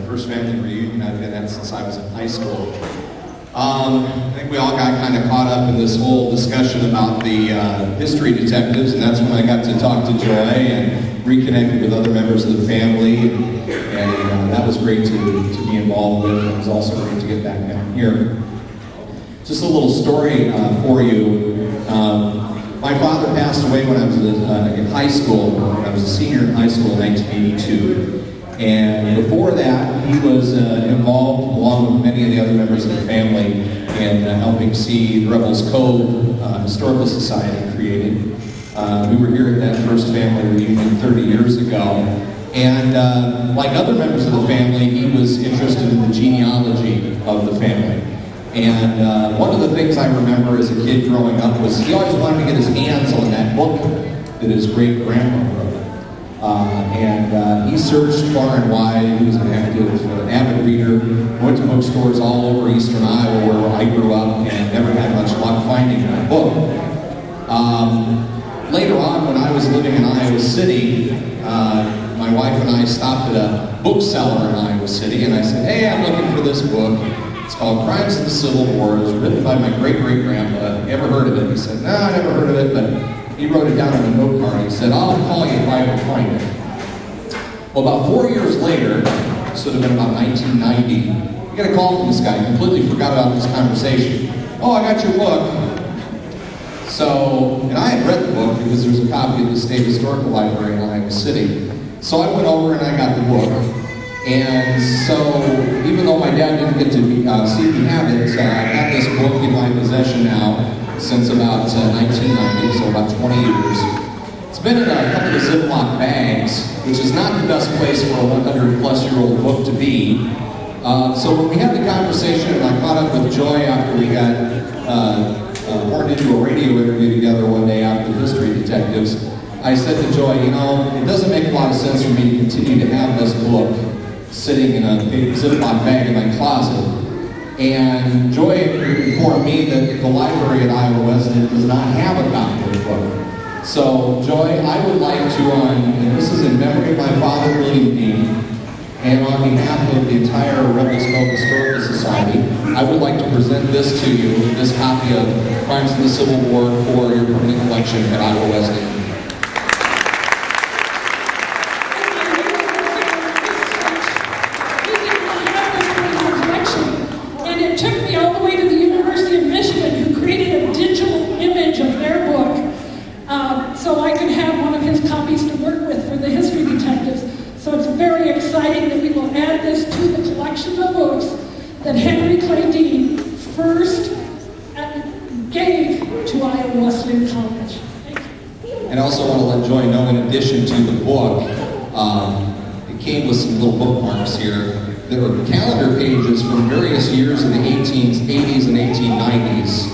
first family reunion. I've been at since I was in high school. I think we all got kind of caught up in this whole discussion about the history detectives, and that's when I got to talk to Joy and reconnected with other members of the family, and that was great to be involved with. It was also great to get back down here. Just a little story for you. My father passed away when I was in high school. I was a senior in high school in 1982. And before that, he was involved, along with many of the other members of the family, in helping see the Rebels Cove Historical Society created. We were here at that first family reunion 30 years ago. And like other members of the family, he was interested in the genealogy of the family. And one of the things I remember as a kid growing up was he always wanted to get his hands on that book that his great-grandma wrote. And he searched far and wide. He was an avid reader, went to bookstores all over eastern Iowa where I grew up and never had much luck finding that book. Later on, when I was living in Iowa City, my wife and I stopped at a bookseller in Iowa City, and I said, "Hey, I'm looking for this book. It's called Crimes of the Civil War. It was written by my great-great-grandpa. Ever heard of it?" He said, "No, I never heard of it," but he wrote it down on a note card. He said, "I'll call you if I ever find it." Well, about 4 years later, this would have been about 1990, we got a call from this guy. Completely forgot about this conversation. "Oh, I got your book." So, and I had read the book because there's a copy at the State Historical Library in Iowa City. So I went over and I got the book. And so, even though my dad didn't get to see me have it, I've had this book in my possession now since about 1990, so about 20 years. It's been in a couple of Ziploc bags, which is not the best place for a 100-plus-year-old book to be. So when we had the conversation, and I caught up with Joy after we got horned into a radio interview together one day after the History Detectives, I said to Joy, you know, it doesn't make a lot of sense for me to continue to have this book sitting in a big Ziploc bag in my closet. And Joy informed me that the library at Iowa Wesleyan does not have a copy of the book. So, Joy, I would like to, and this is in memory of my father, William Dean, and on behalf of the entire Rebels Cove Historical Society, I would like to present this to you, this copy of Crimes of the Civil War for your permanent collection at Iowa Wesleyan. So I could have one of his copies to work with for the History Detectives. So it's very exciting that we will add this to the collection of books that Henry Clay Dean first gave to Iowa Wesleyan College. And I also want to let Joy know, in addition to the book, it came with some little bookmarks here. There were calendar pages from various years in the 1880s and 1890s.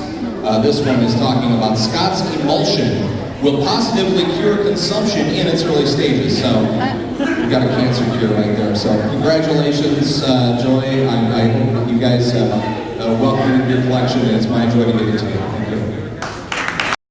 This one is talking about Scott's emulsion will positively cure consumption in its early stages. So we've got a cancer cure right there. So congratulations, Joy. I hope you guys welcome your collection, and it's my joy to give it to you. Thank you.